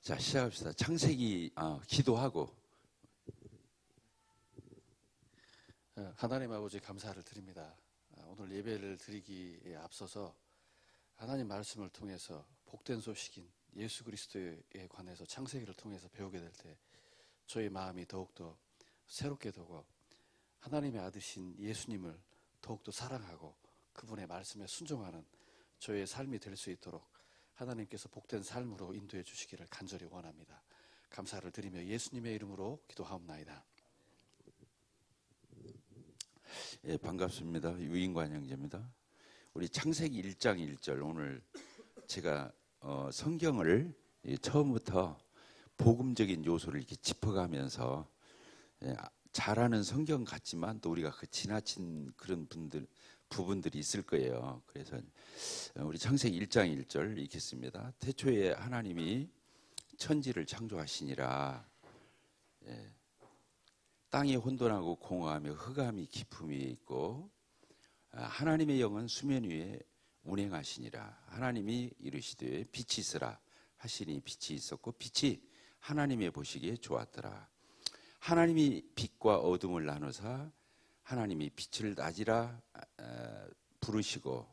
자, 시작합시다. 창세기 기도하고. 하나님 아버지 감사를 드립니다. 오늘 예배를 드리기에 앞서서 하나님 말씀을 통해서 복된 소식인 예수 그리스도에 관해서 창세기를 통해서 배우게 될 때 저희 마음이 더욱더 새롭게 되고 하나님의 아들이신 예수님을 더욱더 사랑하고 그분의 말씀에 순종하는 저희의 삶이 될 수 있도록 하나님께서 복된 삶으로 인도해 주시기를 간절히 원합니다. 감사를 드리며 예수님의 이름으로 기도하옵나이다. 예, 반갑습니다. 유인관 형제입니다. 우리 창세기 1장 1절 오늘 제가 성경을 처음부터 복음적인 요소를 이렇게 짚어가면서 잘하는 성경 같지만 또 우리가 그 지나친 그런 부분들이 있을 거예요. 그래서 우리 창세기 1장 1절 읽겠습니다. 태초에 하나님이 천지를 창조하시니라. 땅이 혼돈하고 공허하며 흑암이 깊음이 있고 하나님의 영은 수면 위에 운행하시니라. 하나님이 이르시되 빛이 있으라 하시니 빛이 있었고 빛이 하나님의 보시기에 좋았더라. 하나님이 빛과 어둠을 나누사 하나님이 빛을 낮이라 부르시고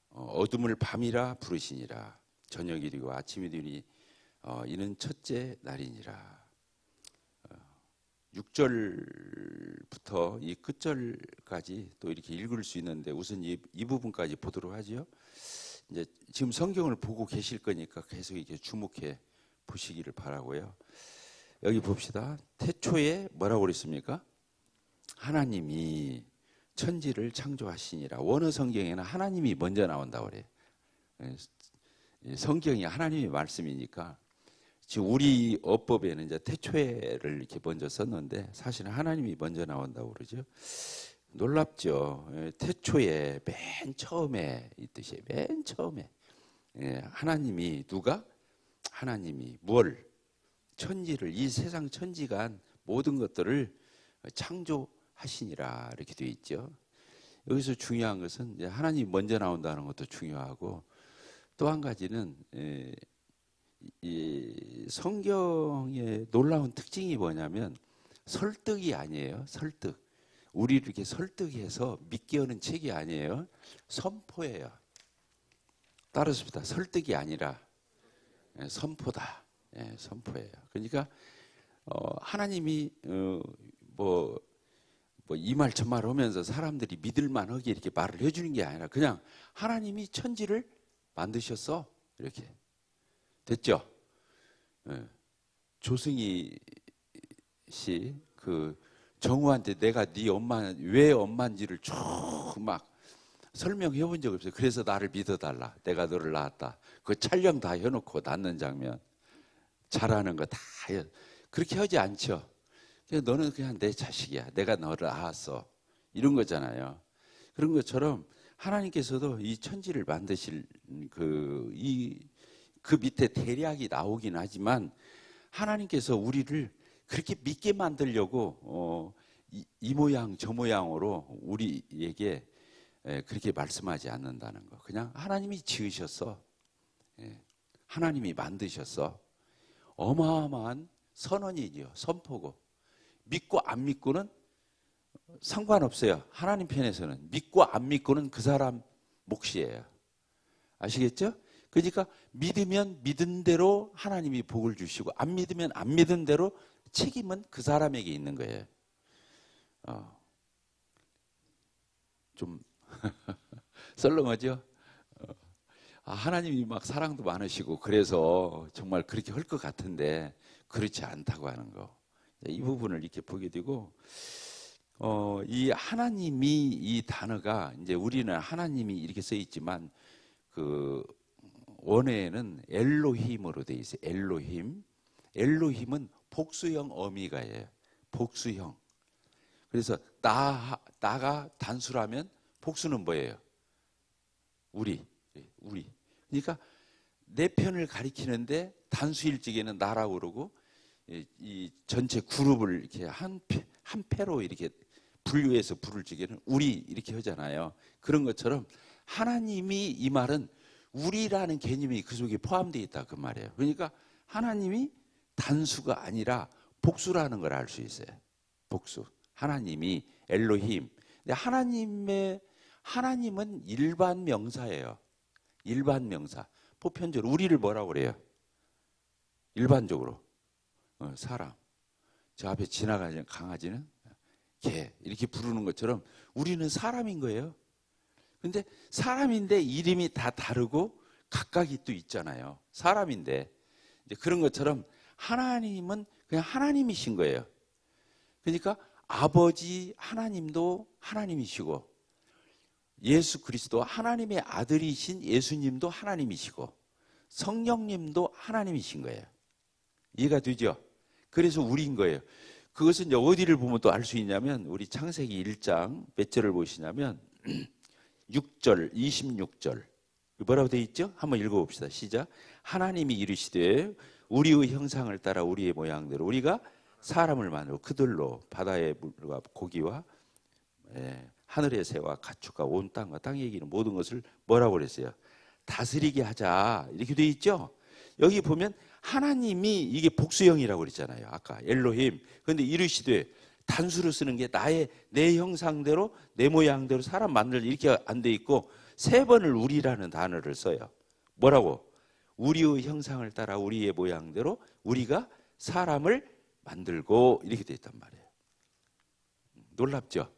어둠을 밤이라 부르시니라. 저녁이 되고 아침이 되니 이는 첫째 날이니라. 6절부터 이 끝절까지 또 이렇게 읽을 수 있는데 우선 이 부분까지 보도록 하죠. 이제 지금 성경을 보고 계실 거니까 계속 이렇게 주목해 보시기를 바라고요. 여기 봅시다. 태초에 뭐라고 그랬습니까? 하나님이 천지를 창조하시니라. 원어 성경에는 하나님이 먼저 나온다고 그래요. 성경이 하나님의 말씀이니까 지금 우리 어법에는 이제 태초에를 이렇게 먼저 썼는데 사실은 하나님이 먼저 나온다고 그러죠. 놀랍죠. 태초에 맨 처음에 이 뜻이에요. 맨 처음에 하나님이 누가? 하나님이 뭘? 천지를 이 세상 천지간 모든 것들을 창조하시니라 이렇게 되어 있죠. 여기서 중요한 것은 이제 하나님이 먼저 나온다는 것도 중요하고 또 한 가지는 이 성경의 놀라운 특징이 뭐냐면 설득이 아니에요. 설득. 우리를 이렇게 설득해서 믿게 하는 책이 아니에요. 선포예요. 따르습니다. 설득이 아니라 선포다. 선포예요. 그러니까 하나님이 뭐 이 말 저 말 하면서 사람들이 믿을만하게 이렇게 말을 해주는 게 아니라 그냥 하나님이 천지를 만드셨어. 이렇게. 됐죠? 조승희 씨 그 정우한테 내가 네 엄마 왜 엄마인지를 쭉 막 설명해 본 적 없어요. 그래서 나를 믿어달라. 내가 너를 낳았다. 그 촬영 다 해놓고 낳는 장면 잘하는 거 다 그렇게 하지 않죠. 너는 그냥 내 자식이야. 내가 너를 낳았어. 이런 거잖아요. 그런 것처럼 하나님께서도 이 천지를 만드실 그 밑에 대략이 나오긴 하지만 하나님께서 우리를 그렇게 믿게 만들려고 이 모양 저 모양으로 우리에게 그렇게 말씀하지 않는다는 거. 그냥 하나님이 지으셨어. 하나님이 만드셨어. 어마어마한 선언이죠. 선포고. 믿고 안 믿고는 상관없어요. 하나님 편에서는 믿고 안 믿고는 그 사람 몫이에요. 아시겠죠? 그러니까 믿으면 믿은 대로 하나님이 복을 주시고 안 믿으면 안 믿은 대로 책임은 그 사람에게 있는 거예요. 좀 썰렁하죠? 하나님이 막 사랑도 많으시고 그래서 정말 그렇게 할 것 같은데 그렇지 않다고 하는 거. 이 부분을 이렇게 보게 되고 이 하나님이 이 단어가 이제 우리는 하나님이 이렇게 써 있지만 그 원어에는 엘로힘으로 되어 있어요. 엘로힘. 엘로힘은 복수형 어미가예요. 복수형. 그래서 나가 단수라면 복수는 뭐예요? 우리. 그러니까 내 편을 가리키는데 단수일 적에는 나라고 그러고 이 전체 그룹을 이렇게 한 패로 이렇게 분류해서 부를 적에는 우리 이렇게 하잖아요. 그런 것처럼 하나님이 이 말은 우리라는 개념이 그 속에 포함되어 있다 그 말이에요. 그러니까 하나님이 단수가 아니라 복수라는 걸 알 수 있어요. 복수. 하나님이 엘로힘. 근데 하나님은 일반 명사예요. 일반 명사. 보편적으로 우리를 뭐라고 그래요? 일반적으로 사람. 저 앞에 지나가는 강아지는 개 이렇게 부르는 것처럼 우리는 사람인 거예요. 근데 사람인데 이름이 다 다르고 각각이 또 있잖아요. 사람인데 이제 그런 것처럼 하나님은 그냥 하나님이신 거예요. 그러니까 아버지 하나님도 하나님이시고 예수 그리스도 하나님의 아들이신 예수님도 하나님이시고 성령님도 하나님이신 거예요. 이해가 되죠? 그래서 우리인 거예요. 그것은 이제 어디를 보면 또 알 수 있냐면 우리 창세기 1장 몇 절을 보시냐면 6절, 26절 뭐라고 되어 있죠? 한번 읽어봅시다. 시작. 하나님이 이르시되 우리의 형상을 따라 우리의 모양대로 우리가 사람을 만들고 그들로 바다의 물과 고기와 하늘의 새와 가축과 온 땅과 땅에 이기는 모든 것을 뭐라고 그랬어요? 다스리게 하자 이렇게 되어 있죠? 여기 보면 하나님이 이게 복수형이라고 그랬잖아요. 아까 엘로힘. 그런데 이르시되 단수로 쓰는 게 내 형상대로 내 모양대로 사람 만들 이렇게 안 돼 있고 세 번을 우리라는 단어를 써요. 뭐라고? 우리의 형상을 따라 우리의 모양대로 우리가 사람을 만들고 이렇게 돼 있단 말이에요. 놀랍죠?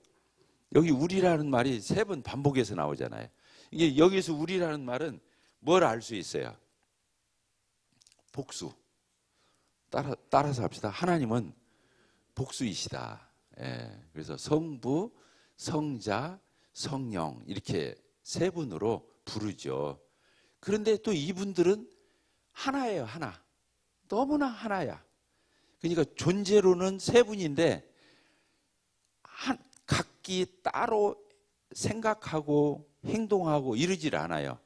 여기 우리라는 말이 세 번 반복해서 나오잖아요. 이게 여기서 우리라는 말은 뭘 알 수 있어요? 복수. 따라서 합시다. 하나님은 복수이시다. 그래서 성부, 성자, 성령 이렇게 세 분으로 부르죠. 그런데 또 이분들은 하나예요. 하나. 너무나 하나야. 그러니까 존재로는 세 분인데 각기 따로 생각하고 행동하고 이러질 않아요.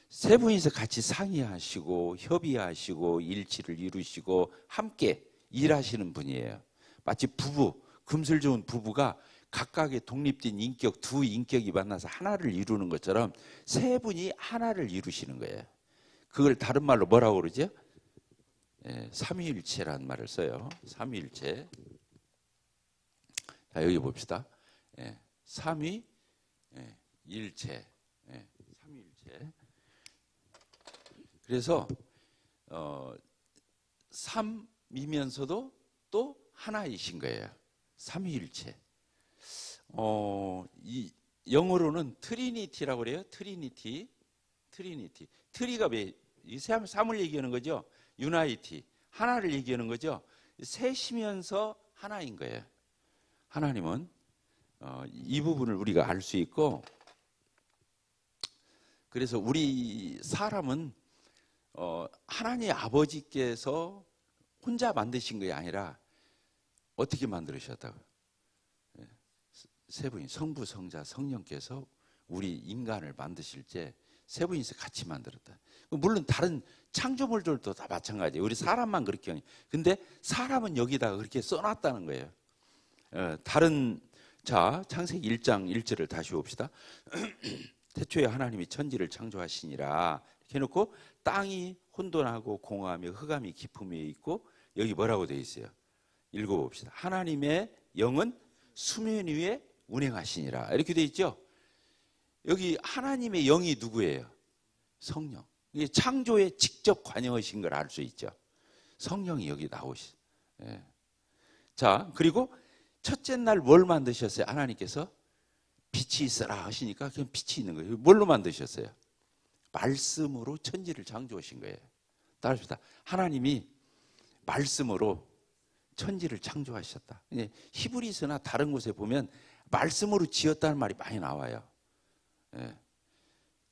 세 분이서 같이 상의하시고 협의하시고 일치를 이루시고 함께 일하시는 분이에요. 마치 부부, 금슬 좋은 부부가 각각의 독립된 인격, 두 인격이 만나서 하나를 이루는 것처럼 세 분이 하나를 이루시는 거예요. 그걸 다른 말로 뭐라고 그러죠? 삼위일체라는 말을 써요. 삼위일체. 자, 여기 봅시다. 삼위일체. 삼위일체. 그래서 삼이면서도 또 하나이신 거예요. 삼위일체. 이 영어로는 트리니티라고 그래요. 트리니티. 트리가 왜 이 삼을 얘기하는 거죠. 유나이티. 하나를 얘기하는 거죠. 셋이면서 하나인 거예요. 하나님은 이 부분을 우리가 알 수 있고 그래서 우리 사람은 하나님 아버지께서 혼자 만드신 게 아니라 어떻게 만들으셨다고요? 세 분이 성부, 성자, 성령께서 우리 인간을 만드실 때 세 분이서 같이 만들었다. 물론 다른 창조물들도 다 마찬가지예요. 우리 사람만 그렇게 하니. 근데 사람은 여기다가 그렇게 써놨다는 거예요. 자, 창세기 1장 1절을 다시 봅시다. 태초에 하나님이 천지를 창조하시니라 이렇게 해놓고 땅이 혼돈하고 공허하며 흑암이 깊음에 있고 여기 뭐라고 되어 있어요? 읽어봅시다. 하나님의 영은 수면 위에 운행하시니라 이렇게 되어 있죠. 여기 하나님의 영이 누구예요? 성령. 이게 창조에 직접 관여하신 걸 알 수 있죠. 성령이 여기 나오시. 자, 그리고 첫째 날 뭘 만드셨어요? 하나님께서 빛이 있어라 하시니까 그냥 빛이 있는 거예요. 뭘로 만드셨어요? 말씀으로 천지를 창조하신 거예요. 따라합시다. 하나님이 말씀으로 천지를 창조하셨다. 히브리서나 다른 곳에 보면 말씀으로 지었다는 말이 많이 나와요.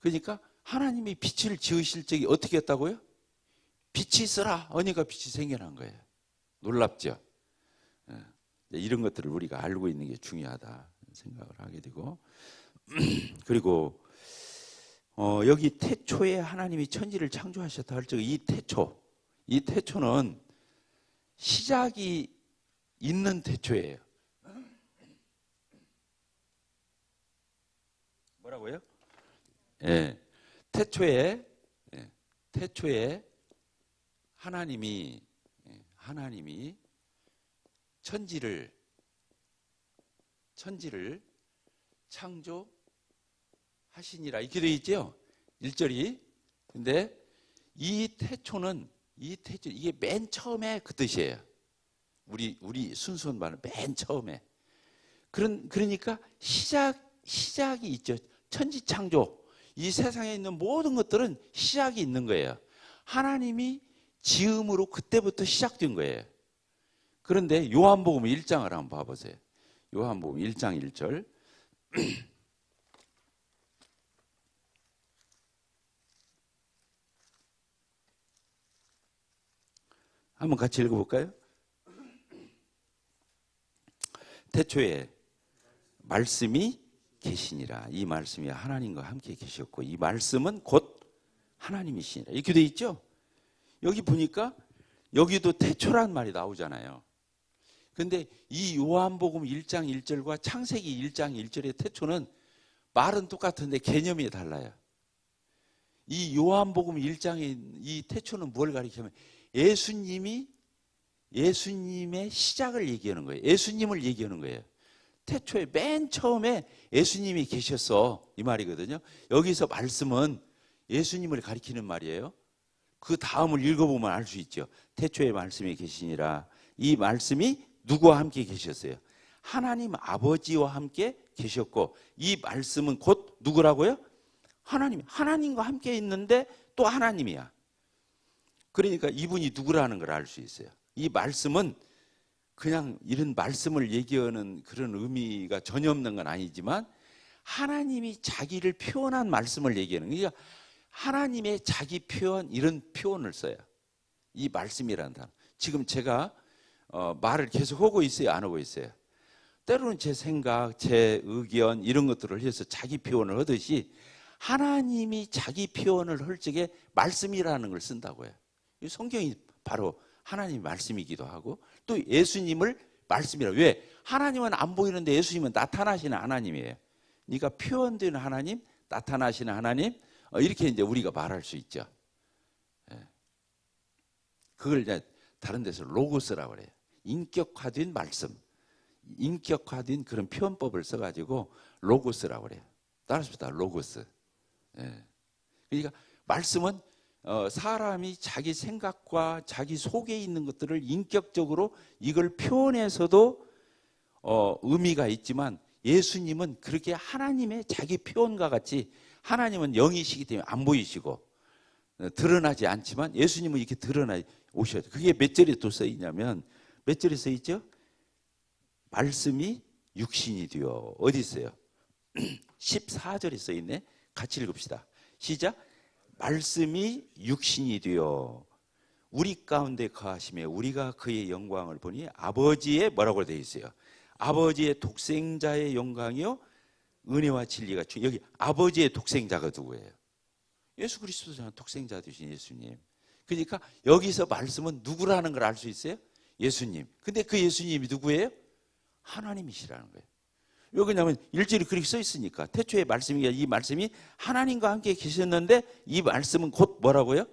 그러니까 하나님이 빛을 지으실 적에 어떻게 했다고요? 빛이 있어라 하니까 빛이 생겨난 거예요. 놀랍죠? 이런 것들을 우리가 알고 있는 게 중요하다 생각을 하게 되고 그리고 여기 태초에 하나님이 천지를 창조하셨다 할 적에 이 태초는 시작이 있는 태초예요. 뭐라고요? 태초에 태초에 하나님이 천지를 창조하시니라 이렇게 되어 있죠. 1절이. 근데 이 태초는 이게 맨 처음에 그 뜻이에요. 우리 순수한 말은 맨 처음에. 그러니까 시작이 있죠. 천지 창조. 이 세상에 있는 모든 것들은 시작이 있는 거예요. 하나님이 지음으로 그때부터 시작된 거예요. 그런데 요한복음 1장을 한번 봐보세요. 요한복음 1장 1절. 한번 같이 읽어볼까요? 태초에 말씀이 계시니라. 이 말씀이 하나님과 함께 계셨고 이 말씀은 곧 하나님이시니라. 이렇게 돼 있죠? 여기 보니까 여기도 태초란 말이 나오잖아요. 근데 이 요한복음 1장 1절과 창세기 1장 1절의 태초는 말은 똑같은데 개념이 달라요. 이 요한복음 1장의 이 태초는 뭘 가리키냐면 예수님의 시작을 얘기하는 거예요. 예수님을 얘기하는 거예요. 태초에 맨 처음에 예수님이 계셨어 이 말이거든요. 여기서 말씀은 예수님을 가리키는 말이에요. 그 다음을 읽어보면 알 수 있죠. 태초에 말씀이 계시니라. 이 말씀이 누구와 함께 계셨어요? 하나님 아버지와 함께 계셨고 이 말씀은 곧 누구라고요? 하나님과 함께 있는데 또 하나님이야. 그러니까 이분이 누구라는 걸 알 수 있어요. 이 말씀은 그냥 이런 말씀을 얘기하는 그런 의미가 전혀 없는 건 아니지만 하나님이 자기를 표현한 말씀을 얘기하는 거예요. 그러니까 하나님의 자기 표현 이런 표현을 써요. 이 말씀이라는 단어. 지금 제가 말을 계속 하고 있어요? 안 하고 있어요? 때로는 제 생각, 제 의견 이런 것들을 해서 자기 표현을 하듯이 하나님이 자기 표현을 할 적에 말씀이라는 걸 쓴다고요. 성경이 바로 하나님의 말씀이기도 하고 또 예수님을 말씀이라고. 왜? 하나님은 안 보이는데 예수님은 나타나시는 하나님이에요. 그러니까 표현되는 하나님, 나타나시는 하나님 이렇게 이제 우리가 말할 수 있죠. 그걸 이제 다른 데서 로고스라고 그래요. 인격화된 말씀, 인격화된 그런 표현법을 써가지고 로고스라고 그래요. 따라합시다. 로고스. 그러니까 말씀은 사람이 자기 생각과 자기 속에 있는 것들을 인격적으로 이걸 표현해서도 의미가 있지만 예수님은 그렇게 하나님의 자기 표현과 같이 하나님은 영이시기 때문에 안 보이시고 드러나지 않지만 예수님은 이렇게 드러나 오셔야 돼요. 그게 몇 절에 또 써있냐면 몇 절에 써있죠? 말씀이 육신이 되어 어디 있어요? 14절에 써있네. 같이 읽읍시다. 시작. 말씀이 육신이 되어 우리 가운데 거하시며 우리가 그의 영광을 보니 아버지의 뭐라고 되어 있어요? 아버지의 독생자의 영광이요 은혜와 진리가 여기 아버지의 독생자가 누구예요? 예수 그리스도잖아요. 독생자 되신 예수님. 그러니까 여기서 말씀은 누구라는 걸 알 수 있어요? 예수님. 근데 그 예수님이 누구예요? 하나님이시라는 거예요. 왜 그러냐면 1절이 그렇게 써 있으니까. 태초의 말씀이 이 말씀이 하나님과 함께 계셨는데 이 말씀은 곧 뭐라고요?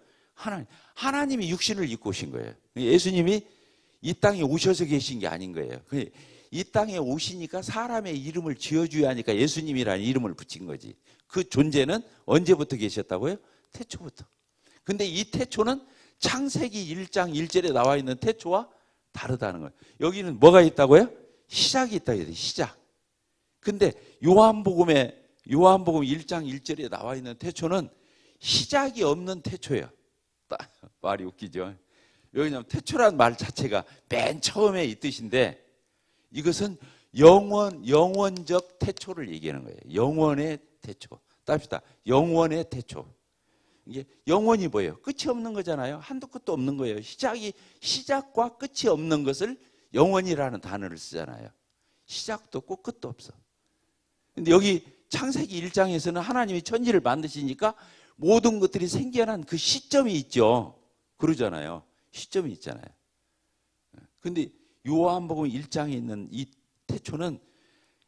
하나님이 육신을 입고 오신 거예요. 예수님이 이 땅에 오셔서 계신 게 아닌 거예요. 이 땅에 오시니까 사람의 이름을 지어줘야 하니까 예수님이라는 이름을 붙인 거지. 그 존재는 언제부터 계셨다고요? 태초부터. 근데 이 태초는 창세기 1장 1절에 나와 있는 태초와 다르다는 거예요. 여기는 뭐가 있다고요? 시작이 있다 해야 돼. 시작. 근데 요한복음 1장 1절에 나와 있는 태초는 시작이 없는 태초예요. 말이 웃기죠. 왜냐하면 태초란 말 자체가 맨 처음에 이 뜻인데 이것은 영원적 태초를 얘기하는 거예요. 영원의 태초. 따릅시다. 영원의 태초. 이게 영원이 뭐예요? 끝이 없는 거잖아요. 한도 끝도 없는 거예요. 시작과 끝이 없는 것을 영원이라는 단어를 쓰잖아요. 시작도 없고 끝도 없어. 근데 여기 창세기 1장에서는 하나님이 천지를 만드시니까 모든 것들이 생겨난 그 시점이 있죠. 그러잖아요. 시점이 있잖아요. 근데 요한복음 1장에 있는 이 태초는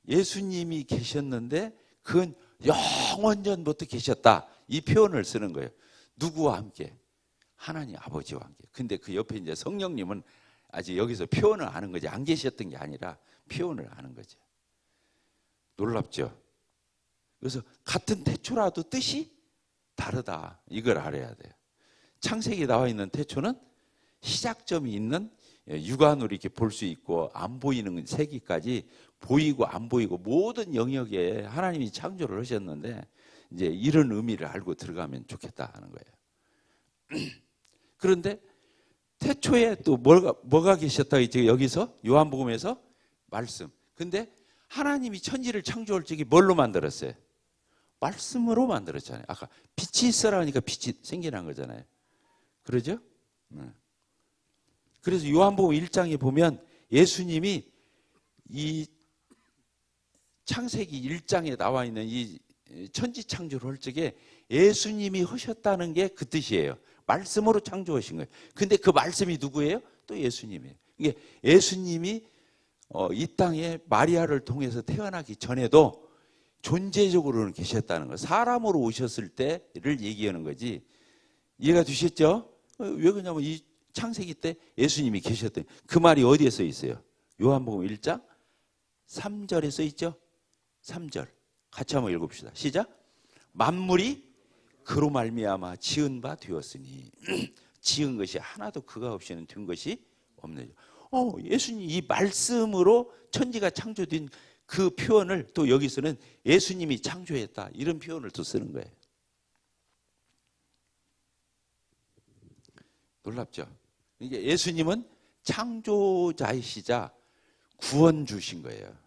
예수님이 계셨는데 그건 영원 전부터 계셨다. 이 표현을 쓰는 거예요. 누구와 함께? 하나님 아버지와 함께. 근데 그 옆에 이제 성령님은 아직 여기서 표현을 하는 거지. 안 계셨던 게 아니라 표현을 하는 거죠. 놀랍죠? 그래서 같은 태초라도 뜻이 다르다. 이걸 알아야 돼요. 창세기에 나와 있는 태초는 시작점이 있는 육안으로 이렇게 볼 수 있고 안 보이는 세계까지 보이고 안 보이고 모든 영역에 하나님이 창조를 하셨는데 이제 이런 의미를 알고 들어가면 좋겠다 하는 거예요. 그런데 태초에 또 뭐가 계셨다 이제 여기서 요한복음에서 말씀. 근데 하나님이 천지를 창조할 적이 뭘로 만들었어요? 말씀으로 만들었잖아요. 아까 빛이 있으라 하니까 빛이 생겨난 거잖아요. 그러죠? 그래서 요한복음 1장에 보면 예수님이 이 창세기 1장에 나와 있는 이 천지 창조를 할 적에 예수님이 하셨다는 게 그 뜻이에요. 말씀으로 창조하신 거예요. 근데 그 말씀이 누구예요? 또 예수님이에요. 이게 예수님이 이 땅에 마리아를 통해서 태어나기 전에도 존재적으로는 계셨다는 거예요. 사람으로 오셨을 때를 얘기하는 거지. 이해가 되셨죠? 왜 그러냐면 이 창세기 때 예수님이 계셨더니 그 말이 어디에 써 있어요? 요한복음 1장 3절에 써 있죠? 3절 같이 한번 읽읍시다. 시작. 만물이 그로 말미암아 지은 바 되었으니 지은 것이 하나도 그가 없이는 된 것이 없네. 예수님 이 말씀으로 천지가 창조된 그 표현을 또 여기서는 예수님이 창조했다 이런 표현을 또 쓰는 거예요. 놀랍죠? 이게 예수님은 창조자이시자 구원주신 거예요.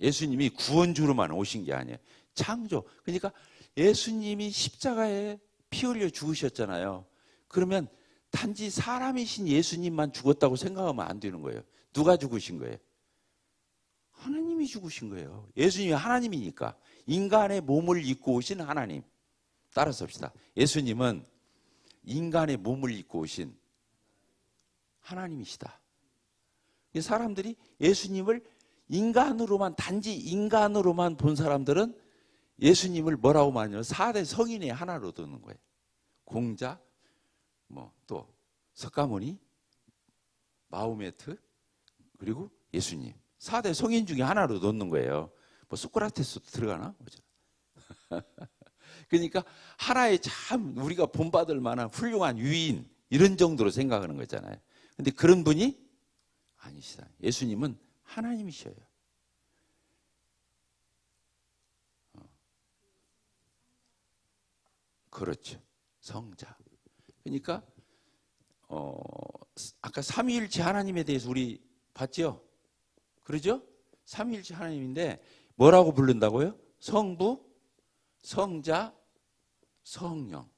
예수님이 구원주로만 오신 게 아니에요. 창조. 그러니까 예수님이 십자가에 피 흘려 죽으셨잖아요. 그러면 단지 사람이신 예수님만 죽었다고 생각하면 안 되는 거예요. 누가 죽으신 거예요? 하나님이 죽으신 거예요. 예수님이 하나님이니까. 인간의 몸을 입고 오신 하나님. 따라서 합시다. 예수님은 인간의 몸을 입고 오신 하나님이시다. 사람들이 예수님을 인간으로만 단지 인간으로만 본 사람들은 예수님을 뭐라고 말하냐면 4대 성인의 하나로 두는 거예요. 공자, 또 석가모니, 마호메트, 그리고 예수님. 4대 성인 중에 하나로 놓는 거예요. 소크라테스도 들어가나? 그러니까 하나의 참 우리가 본받을 만한 훌륭한 유인 이런 정도로 생각하는 거잖아요. 근데 그런 분이 아니시다. 예수님은 하나님이셔요. 그렇죠. 성자. 그러니까 아까 삼위일체 하나님에 대해서 우리 봤죠? 그러죠? 삼위일체 하나님인데 뭐라고 부른다고요? 성부, 성자, 성령.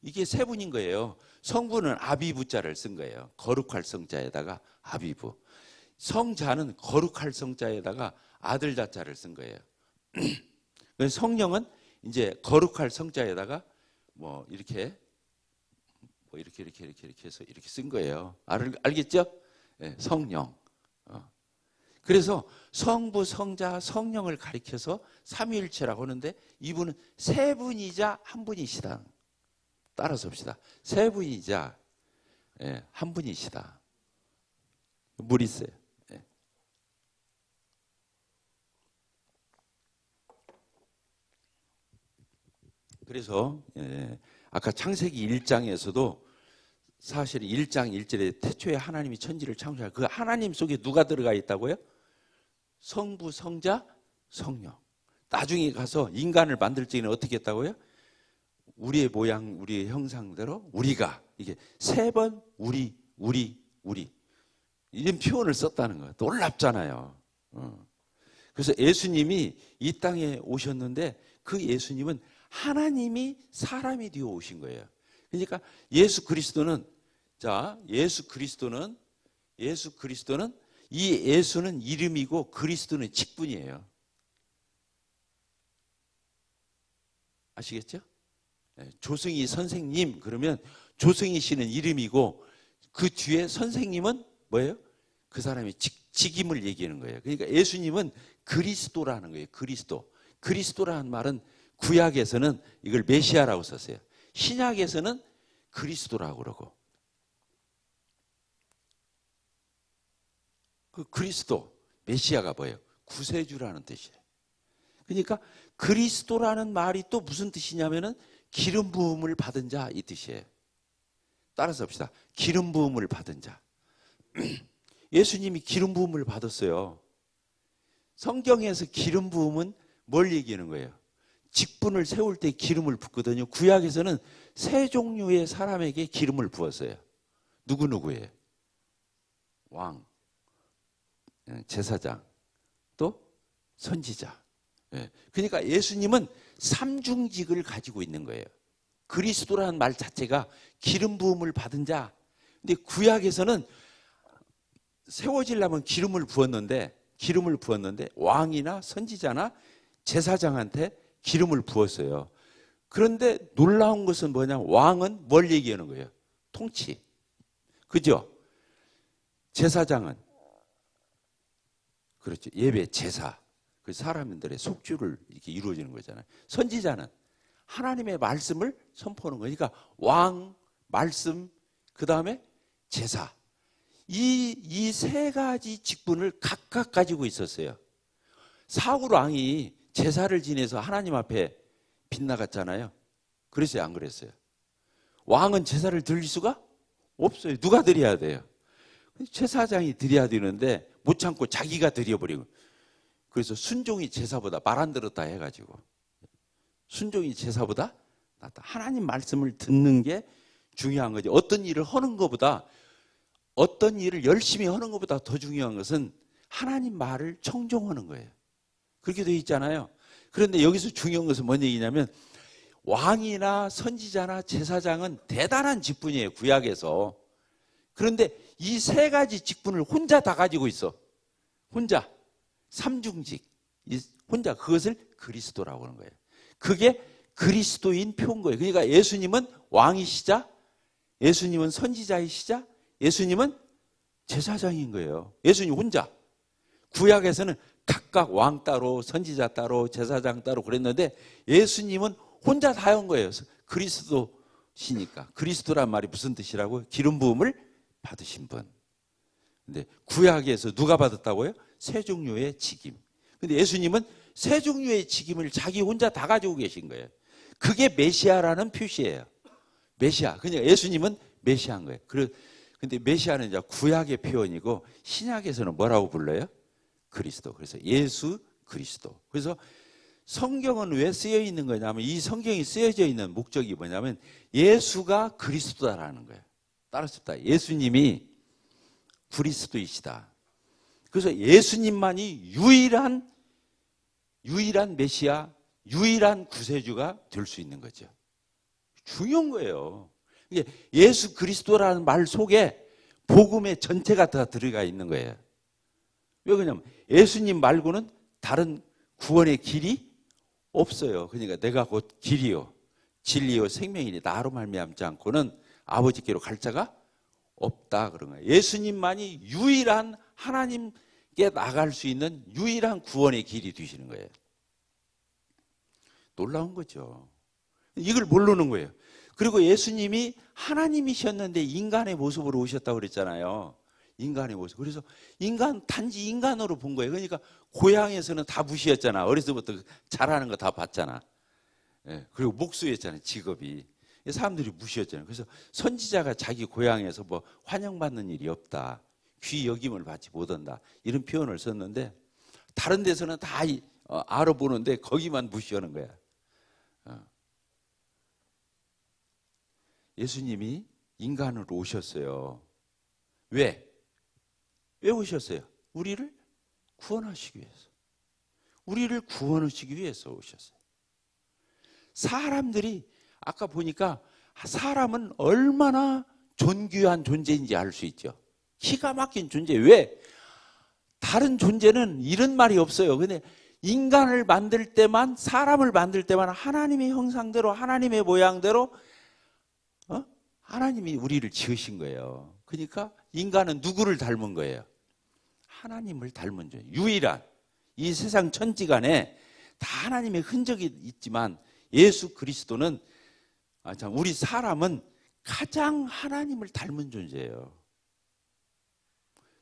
이게 세 분인 거예요. 성부는 아비부자를 쓴 거예요. 거룩할 성자에다가 아비부. 성자는 거룩할 성자에다가 아들 자자를 쓴 거예요. 성령은 이제 거룩할 성자에다가 이렇게 해서 이렇게 쓴 거예요. 알겠죠? 네, 성령. 그래서 성부, 성자, 성령을 가리켜서 삼위일체라고 하는데 이분은 세 분이자 한 분이시다. 따라서 봅시다. 세 분이자 한 분이시다. 물 있어요. 그래서 아까 창세기 1장에서도 사실 1장 1절에 태초에 하나님이 천지를 창조할 그 하나님 속에 누가 들어가 있다고요? 성부, 성자, 성령. 나중에 가서 인간을 만들 적에는 어떻게 했다고요? 우리의 모양, 우리의 형상대로 우리가 이게 세 번 우리 이런 표현을 썼다는 거예요. 놀랍잖아요. 그래서 예수님이 이 땅에 오셨는데 그 예수님은 하나님이 사람이 되어 오신 거예요. 그러니까 예수 그리스도는 이 예수는 이름이고 그리스도는 직분이에요. 아시겠죠? 조승희 선생님 그러면 조승희 씨는 이름이고 그 뒤에 선생님은 뭐예요? 그 사람의 직임을 얘기하는 거예요. 그러니까 예수님은 그리스도라는 거예요. 그리스도라는 말은 구약에서는 이걸 메시아라고 썼어요. 신약에서는 그리스도라고 그러고. 그 그리스도, 메시아가 뭐예요? 구세주라는 뜻이에요. 그러니까 그리스도라는 말이 또 무슨 뜻이냐면은 기름 부음을 받은 자 이 뜻이에요. 따라서 합시다. 기름 부음을 받은 자. 예수님이 기름 부음을 받았어요. 성경에서 기름 부음은 뭘 얘기하는 거예요? 직분을 세울 때 기름을 붓거든요. 구약에서는 세 종류의 사람에게 기름을 부었어요. 누구누구예요? 왕, 제사장, 또 선지자. 그러니까 예수님은 삼중직을 가지고 있는 거예요. 그리스도라는 말 자체가 기름 부음을 받은 자. 근데 구약에서는 세워지려면 기름을 부었는데 왕이나 선지자나 제사장한테 기름을 부었어요. 그런데 놀라운 것은 뭐냐? 왕은 뭘 얘기하는 거예요? 통치. 그죠? 제사장은 그렇죠. 예배, 제사. 그 사람들의 속주를 이렇게 이루어지는 거잖아요. 선지자는 하나님의 말씀을 선포하는 거니까 왕, 말씀, 그 다음에 제사. 이 세 가지 직분을 각각 가지고 있었어요. 사울 왕이 제사를 지내서 하나님 앞에 빗나갔잖아요. 그랬어요, 안 그랬어요? 왕은 제사를 드릴 수가 없어요. 누가 드려야 돼요? 제사장이 드려야 되는데 못 참고 자기가 드려버리고. 그래서 순종이 제사보다 말 안 들었다 해가지고 순종이 제사보다 낫다. 하나님 말씀을 듣는 게 중요한 거지. 어떤 일을 하는 것보다, 어떤 일을 열심히 하는 것보다 더 중요한 것은 하나님 말을 청종하는 거예요. 그렇게 되어 있잖아요. 그런데 여기서 중요한 것은 뭔 얘기냐면 왕이나 선지자나 제사장은 대단한 직분이에요, 구약에서. 그런데 이 세 가지 직분을 혼자 다 가지고 있어. 혼자. 삼중직. 혼자. 그것을 그리스도라고 하는 거예요. 그게 그리스도인 표인 거예요. 그러니까 예수님은 왕이시자, 예수님은 선지자이시자, 예수님은 제사장인 거예요. 예수님 혼자. 구약에서는 각각 왕 따로, 선지자 따로, 제사장 따로 그랬는데 예수님은 혼자 다 한 거예요. 그리스도시니까. 그리스도란 말이 무슨 뜻이라고요? 기름 부음을 받으신 분. 근데 구약에서 누가 받았다고요? 세 종류의 직임. 근데 예수님은 세 종류의 직임을 자기 혼자 다 가지고 계신 거예요. 그게 메시아라는 표시예요. 메시아. 그러니까 예수님은 메시아인 거예요. 근데 메시아는 이제 구약의 표현이고 신약에서는 뭐라고 불러요? 그리스도. 그래서 예수 그리스도. 그래서 성경은 왜 쓰여 있는 거냐면, 이 성경이 쓰여져 있는 목적이 뭐냐면 예수가 그리스도다라는 거예요. 따라서 예수님이 그리스도이시다. 그래서 예수님만이 유일한 메시아, 유일한 구세주가 될 수 있는 거죠. 중요한 거예요. 이게 예수 그리스도라는 말 속에 복음의 전체가 다 들어가 있는 거예요. 왜 그러냐면 예수님 말고는 다른 구원의 길이 없어요. 그러니까 내가 곧 길이요 진리요 생명이니 나로 말미암지 않고는 아버지께로 갈 자가 없다 그런 거예요. 예수님만이 유일한 하나님께 나갈 수 있는 유일한 구원의 길이 되시는 거예요. 놀라운 거죠. 이걸 모르는 거예요. 그리고 예수님이 하나님이셨는데 인간의 모습으로 오셨다고 그랬잖아요. 인간의 모습. 그래서 단지 인간으로 본 거예요. 그러니까 고향에서는 다 무시했잖아. 어려서부터 잘하는 거 다 봤잖아. 그리고 목수였잖아요, 직업이. 사람들이 무시했잖아요. 그래서 선지자가 자기 고향에서 뭐 환영받는 일이 없다, 귀 여김을 받지 못한다, 이런 표현을 썼는데 다른 데서는 다 알아보는데 거기만 무시하는 거야. 예수님이 인간으로 오셨어요. 왜 오셨어요? 우리를 구원하시기 위해서. 우리를 구원하시기 위해서 오셨어요. 사람들이 아까 보니까 사람은 얼마나 존귀한 존재인지 알 수 있죠. 기가 막힌 존재. 왜? 다른 존재는 이런 말이 없어요. 근데 인간을 만들 때만, 사람을 만들 때만 하나님의 형상대로, 하나님의 모양대로 하나님이 우리를 지으신 거예요. 그러니까 인간은 누구를 닮은 거예요? 하나님을 닮은 존재. 유일한. 이 세상 천지간에 다 하나님의 흔적이 있지만 예수 그리스도는 우리 사람은 가장 하나님을 닮은 존재예요.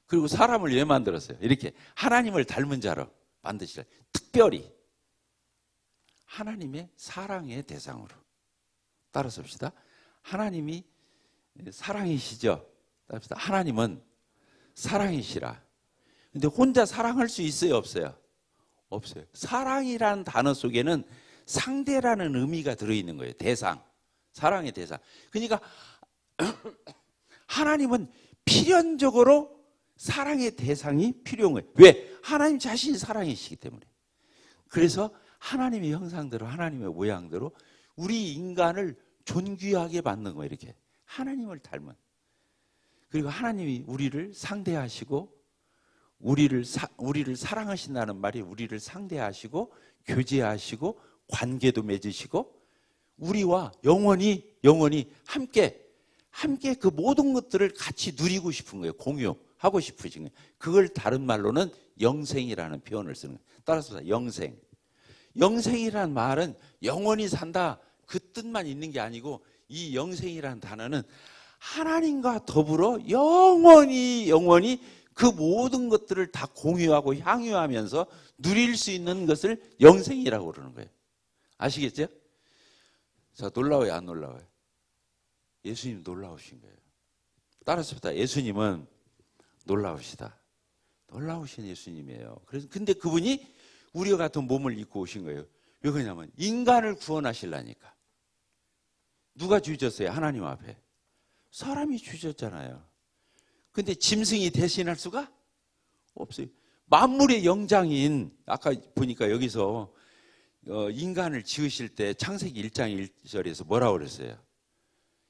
그리고 사람을 왜 만들었어요? 이렇게 하나님을 닮은 자로 만드시라. 특별히 하나님의 사랑의 대상으로. 따라서 봅시다. 하나님이 사랑이시죠? 따라서 하나님은 사랑이시라. 근데 혼자 사랑할 수 있어요, 없어요? 없어요. 사랑이라는 단어 속에는 상대라는 의미가 들어있는 거예요. 대상. 사랑의 대상. 그러니까 하나님은 필연적으로 사랑의 대상이 필요한 거예요. 왜? 하나님 자신이 사랑이시기 때문에. 그래서 하나님의 형상대로 하나님의 모양대로 우리 인간을 존귀하게 만든 거예요. 이렇게 하나님을 닮은. 그리고 하나님이 우리를 상대하시고 우리를 사랑하신다는 말이 우리를 상대하시고 교제하시고 관계도 맺으시고 우리와 영원히 함께 그 모든 것들을 같이 누리고 싶은 거예요. 공유하고 싶으신 거예요. 그걸 다른 말로는 영생이라는 표현을 쓰는 거예요. 따라서 영생. 영생이라는 말은 영원히 산다 그 뜻만 있는 게 아니고 이 영생이라는 단어는 하나님과 더불어 영원히 그 모든 것들을 다 공유하고 향유하면서 누릴 수 있는 것을 영생이라고 그러는 거예요. 아시겠죠? 자, 놀라워요, 안 놀라워요? 예수님 놀라우신 거예요. 따라서 예수님은 놀라우시다. 놀라우신 예수님이에요. 그래서 근데 그분이 우리와 같은 몸을 입고 오신 거예요. 왜 그러냐면 인간을 구원하시려니까. 누가 주셨어요? 하나님 앞에. 사람이 주셨잖아요. 근데 짐승이 대신할 수가 없어요. 만물의 영장인 아까 보니까 여기서 인간을 지으실 때 창세기 1장 1절에서 뭐라고 그랬어요?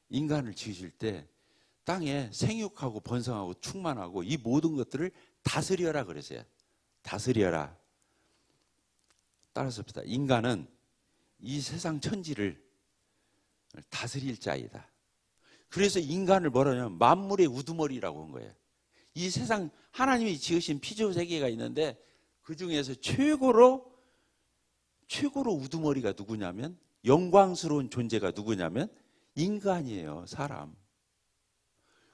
인간을 지으실 때 땅에 생육하고 번성하고 충만하고 이 모든 것들을 다스려라 그랬어요. 다스려라. 따라서 봅시다. 인간은 이 세상 천지를 다스릴 자이다. 그래서 인간을 뭐라냐면 만물의 우두머리라고 한 거예요. 이 세상 하나님이 지으신 피조 세계가 있는데 그 중에서 최고로 우두머리가 누구냐면 영광스러운 존재가 누구냐면 인간이에요. 사람.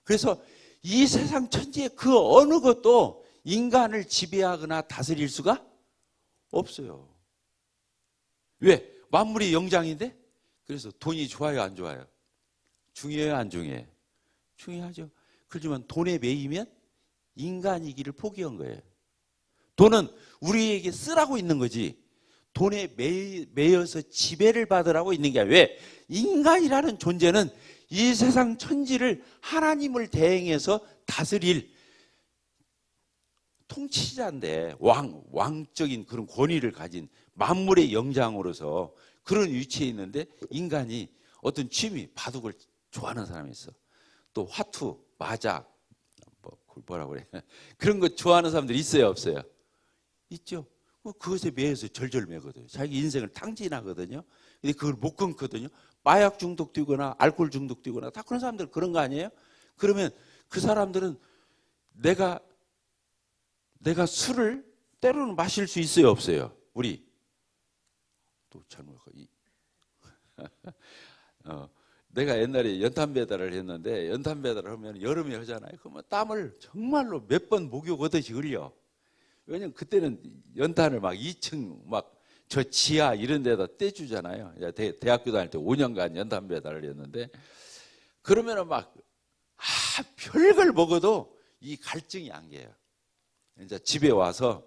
그래서 이 세상 천지의 그 어느 것도 인간을 지배하거나 다스릴 수가 없어요. 왜? 만물이 영장인데? 그래서 돈이 좋아요, 안 좋아요? 중요해요, 안 중요해요? 중요하죠. 그렇지만 돈에 매이면 인간이기를 포기한 거예요. 돈은 우리에게 쓰라고 있는 거지 돈에 매여서 지배를 받으라고 있는 게 아니라 왜? 인간이라는 존재는 이 세상 천지를 하나님을 대행해서 다스릴 통치자인데 왕적인 그런 권위를 가진 만물의 영장으로서 그런 위치에 있는데 인간이 어떤 취미, 바둑을 좋아하는 사람이 있어. 또 화투, 마작, 뭐라고 그래. 그런 거 좋아하는 사람들이 있어요, 없어요? 있죠. 그것에 매여서 절절매거든요. 자기 인생을 탕진하거든요. 근데 그걸 못 끊거든요. 마약 중독되거나 알코올 중독되거나 다 그런 사람들 그런 거 아니에요? 그러면 그 사람들은 내가 술을 때로는 마실 수 있어요, 없어요? 우리 또 잘못 내가 옛날에 연탄 배달을 했는데 연탄 배달을 하면 여름에 하잖아요. 그러면 땀을 정말로 몇 번 목욕 오듯이 흘려. 왜냐면 그때는 연탄을 막 2층 막 저 지하 이런 데다 떼주잖아요. 대학교 다닐 때 5년간 연탄 배달을 했는데 그러면은 막 별걸 먹어도 이 갈증이 안 개요. 이제 집에 와서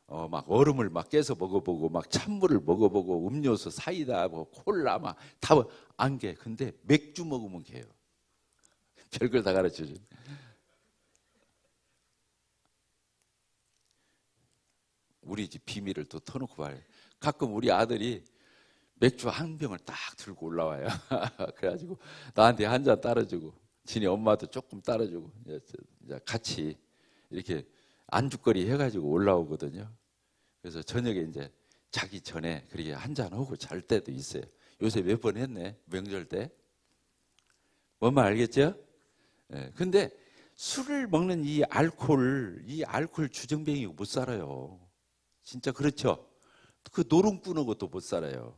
막 얼음을 막 깨서 먹어보고 막 찬물을 먹어보고 음료수 사이다 뭐 콜라 막 다 안 개. 근데 맥주 먹으면 개요. 별걸 다 가르쳐줘. 우리 집 비밀을 또 터놓고 말해. 가끔 우리 아들이 맥주 한 병을 딱 들고 올라와요. 그래가지고 나한테 한 잔 따라주고 지네 엄마도 조금 따라주고 이제 같이 이렇게 안주거리 해가지고 올라오거든요. 그래서 저녁에 이제 자기 전에 그렇게 한 잔 하고 잘 때도 있어요. 요새 몇 번 했네, 명절 때. 뭔 말 알겠죠? 네. 근데 술을 먹는 이 알코올 주정뱅이 못 살아요. 진짜 그렇죠? 그 노름 꾸는 것도 못 살아요.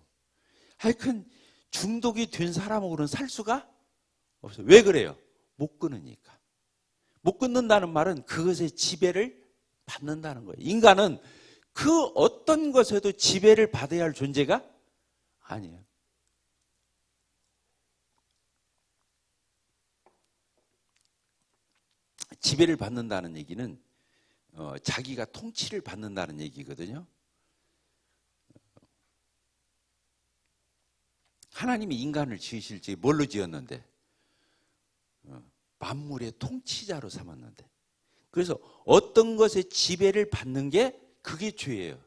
하여튼 중독이 된 사람하고는 살 수가 없어요. 왜 그래요? 못 끊으니까. 못 끊는다는 말은 그것의 지배를 받는다는 거예요. 인간은 그 어떤 것에도 지배를 받아야 할 존재가 아니에요. 지배를 받는다는 얘기는 자기가 통치를 받는다는 얘기거든요. 하나님이 인간을 지으실 때 뭘로 지었는데? 만물의 통치자로 삼았는데. 그래서 어떤 것에 지배를 받는 게 그게 죄예요.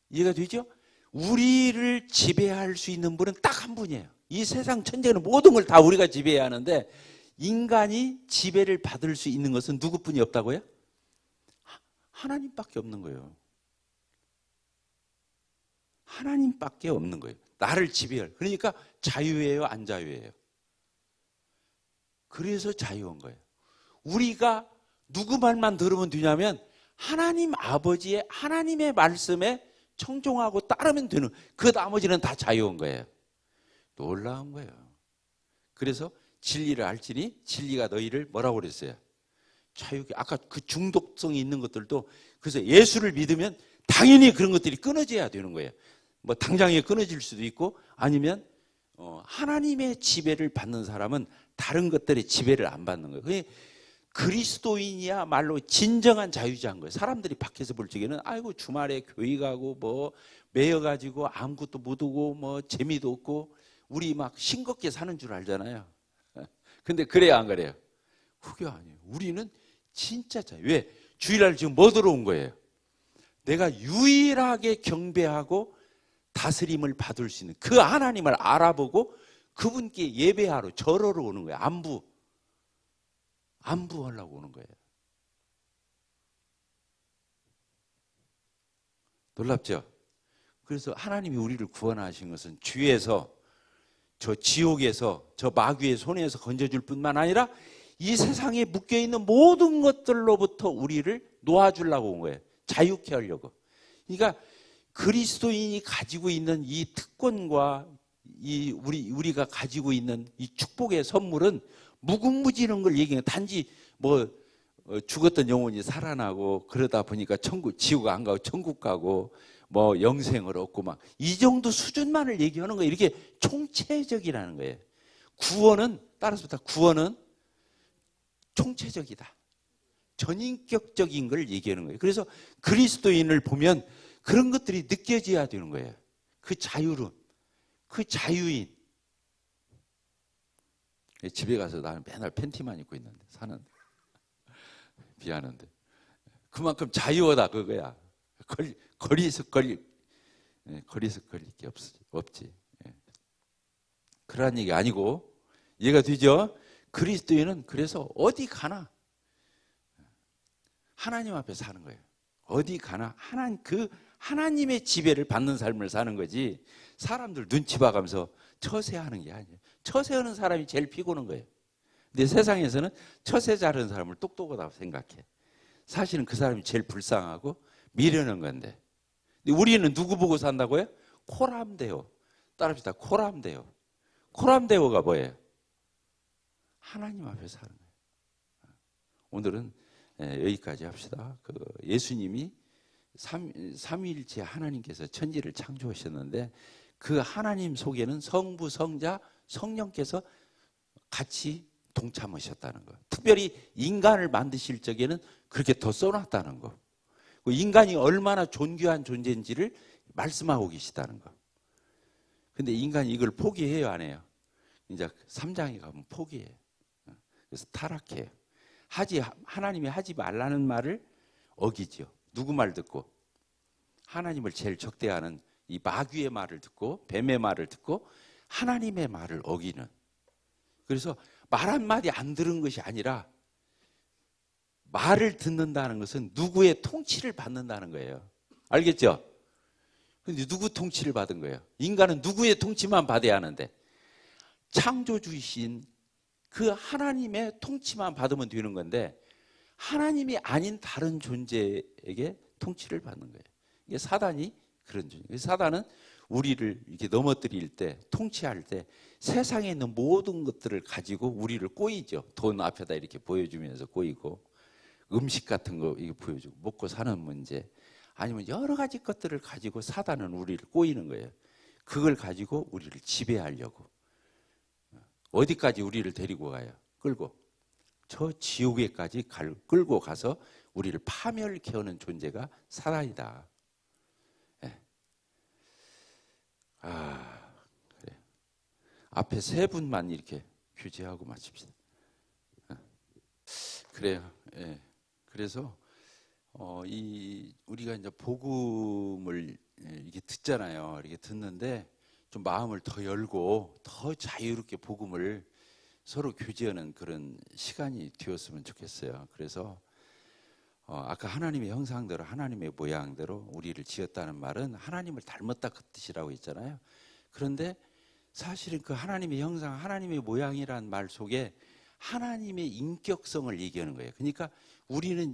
이해가 되죠? 우리를 지배할 수 있는 분은 딱 한 분이에요. 이 세상 천재는 모든 걸 다 우리가 지배해야 하는데 인간이 지배를 받을 수 있는 것은 누구뿐이 없다고요? 하나님밖에 없는 거예요. 하나님밖에 없는 거예요. 나를 지배할. 그러니까 자유예요, 안 자유예요? 그래서 자유한 거예요. 우리가 누구 말만 들으면 되냐면 하나님 아버지의 하나님의 말씀에 청종하고 따르면 되는, 그 나머지는 다 자유한 거예요. 놀라운 거예요. 그래서 진리를 알지니 진리가 너희를 뭐라고 그랬어요? 자유게. 아까 그 중독성이 있는 것들도, 그래서 예수를 믿으면 당연히 그런 것들이 끊어져야 되는 거예요. 뭐 당장에 끊어질 수도 있고, 아니면 하나님의 지배를 받는 사람은 다른 것들의 지배를 안 받는 거예요. 그게 그리스도인이야말로 진정한 자유자인 거예요. 사람들이 밖에서 볼 적에는 아이고 주말에 교회 가고 뭐 매여가지고 아무것도 못 오고 뭐 재미도 없고 우리 막 싱겁게 사는 줄 알잖아요. 근데 그래야 안 그래요? 그게 아니에요. 우리는 진짜 자유. 왜? 주일날 지금 뭐 들어온 거예요? 내가 유일하게 경배하고 다스림을 받을 수 있는 그 하나님을 알아보고 그분께 예배하러 절하러 오는 거예요. 안부하려고 오는 거예요. 놀랍죠? 그래서 하나님이 우리를 구원하신 것은 죄에서, 저 지옥에서, 저 마귀의 손에서 건져줄 뿐만 아니라 이 세상에 묶여있는 모든 것들로부터 우리를 놓아주려고 온 거예요. 자유케 하려고. 그러니까 그리스도인이 가지고 있는 이 특권과 우리가 가지고 있는 이 축복의 선물은 무궁무진한 걸 얘기해요. 단지 뭐 죽었던 영혼이 살아나고 그러다 보니까 지옥 안 가고 천국 가고 뭐 영생을 얻고 막 이 정도 수준만을 얘기하는 거예요. 이렇게 총체적이라는 거예요. 구원은 총체적이다. 전인격적인 걸 얘기하는 거예요. 그래서 그리스도인을 보면 그런 것들이 느껴져야 되는 거예요. 그 자유로움, 그 자유인. 집에 가서 나는 맨날 팬티만 입고 있는데 사는데 미안한데 그만큼 자유하다 그거야. 거리석거릴 게 없지. 그런 얘기 아니고 이해가 되죠? 그리스도인은 그래서 어디 가나 하나님 앞에 사는 거예요. 어디 가나 하나님의 지배를 받는 삶을 사는 거지, 사람들 눈치 봐가면서 처세하는 게 아니에요. 처세하는 사람이 제일 피곤한 거예요. 근데 세상에서는 처세 잘하는 사람을 똑똑하다고 생각해. 사실은 그 사람이 제일 불쌍하고 미련한 건데. 근데 우리는 누구 보고 산다고요? 코람데오. 따라합시다. 코람데오. 코람데오가 뭐예요? 하나님 앞에 사는 거예요. 오늘은 여기까지 합시다. 예수님이 삼위일체 하나님께서 천지를 창조하셨는데 그 하나님 속에는 성부, 성자, 성령께서 같이 동참하셨다는 거. 특별히 인간을 만드실 적에는 그렇게 더 써놨다는 거. 인간이 얼마나 존귀한 존재인지를 말씀하고 계시다는 거. 근데 인간이 이걸 포기해요, 안 해요? 이제 3장에 가면 포기해요. 그래서 타락해요. 하나님이 하지 말라는 말을 어기죠. 누구 말 듣고? 하나님을 제일 적대하는 이 마귀의 말을 듣고, 뱀의 말을 듣고 하나님의 말을 어기는. 그래서 말 한마디 안 들은 것이 아니라 말을 듣는다는 것은 누구의 통치를 받는다는 거예요. 알겠죠? 근데 누구 통치를 받은 거예요? 인간은 누구의 통치만 받아야 하는데 창조주이신 그 하나님의 통치만 받으면 되는 건데 하나님이 아닌 다른 존재에게 통치를 받는 거예요. 이게 사단이 그런 존재예요. 사단은 우리를 이렇게 넘어뜨릴 때, 통치할 때 세상에 있는 모든 것들을 가지고 우리를 꼬이죠. 돈 앞에다 이렇게 보여주면서 꼬이고, 음식 같은 거 이거 보여주고, 먹고 사는 문제, 아니면 여러 가지 것들을 가지고 사단은 우리를 꼬이는 거예요. 그걸 가지고 우리를 지배하려고. 어디까지 우리를 데리고 가요? 끌고. 저 지옥에까지 끌고 가서 우리를 파멸케 하는 존재가 사단이다. 네. 그래. 앞에 세 분만 이렇게 규제하고 마칩시다. 그래요. 예. 그래서 우리가 이제 복음을 이렇게 듣잖아요. 이렇게 듣는데 좀 마음을 더 열고 더 자유롭게 복음을 서로 교제하는 그런 시간이 되었으면 좋겠어요. 그래서 아까 하나님의 형상대로 하나님의 모양대로 우리를 지었다는 말은 하나님을 닮았다 그 뜻이라고 했잖아요. 그런데 사실은 그 하나님의 형상, 하나님의 모양이라는 말 속에 하나님의 인격성을 얘기하는 거예요. 그러니까 우리는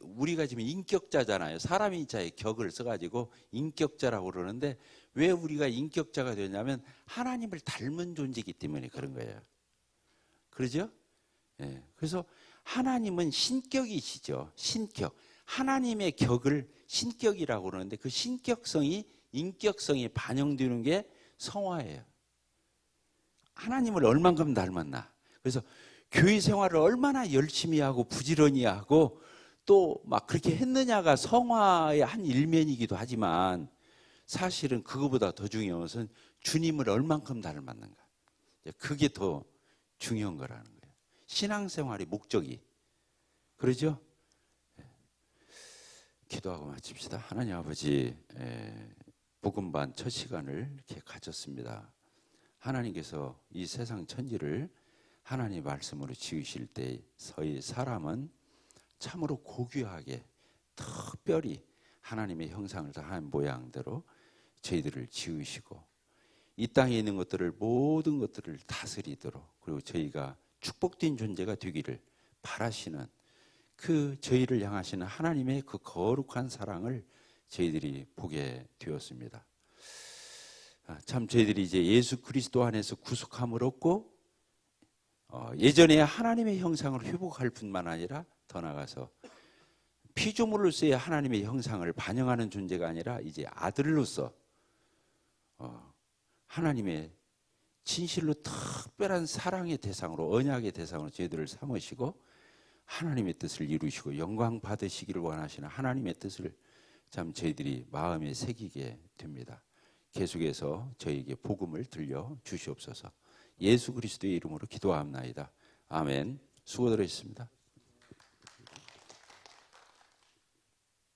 우리가 지금 인격자잖아요. 사람이 자의 격을 써가지고 인격자라고 그러는데 왜 우리가 인격자가 되냐면 하나님을 닮은 존재이기 때문에 그런 거예요. 그러죠? 예. 그래서 하나님은 신격이시죠. 신격. 하나님의 격을 신격이라고 그러는데 그 신격성이 인격성이 반영되는 게 성화예요. 하나님을 얼만큼 닮았나. 그래서 교회 생활을 얼마나 열심히 하고 부지런히 하고 또 막 그렇게 했느냐가 성화의 한 일면이기도 하지만 사실은 그거보다 더 중요한 것은 주님을 얼만큼 닮았는가. 그게 더 중요한 거라는 거예요. 신앙생활의 목적이. 그러죠? 기도하고 마칩시다. 하나님 아버지, 복음반 첫 시간을 이렇게 가졌습니다. 하나님께서 이 세상 천지를 하나님의 말씀으로 지으실 때 저희 사람은 참으로 고귀하게 특별히 하나님의 형상을 다한 모양대로 저희들을 지으시고 이 땅에 있는 것들을 모든 것들을 다스리도록 그리고 저희가 축복된 존재가 되기를 바라시는 그 저희를 향하시는 하나님의 그 거룩한 사랑을 저희들이 보게 되었습니다. 참 저희들이 이제 예수 그리스도 안에서 구속함을 얻고 예전에 하나님의 형상을 회복할 뿐만 아니라 더 나아가서 피조물로서의 하나님의 형상을 반영하는 존재가 아니라 이제 아들로서 하나님의 진실로 특별한 사랑의 대상으로 언약의 대상으로 저희들을 삼으시고 하나님의 뜻을 이루시고 영광 받으시기를 원하시는 하나님의 뜻을 참 저희들이 마음에 새기게 됩니다. 계속해서 저희에게 복음을 들려 주시옵소서. 예수 그리스도의 이름으로 기도합나이다. 아멘. 수고들 하셨습니다.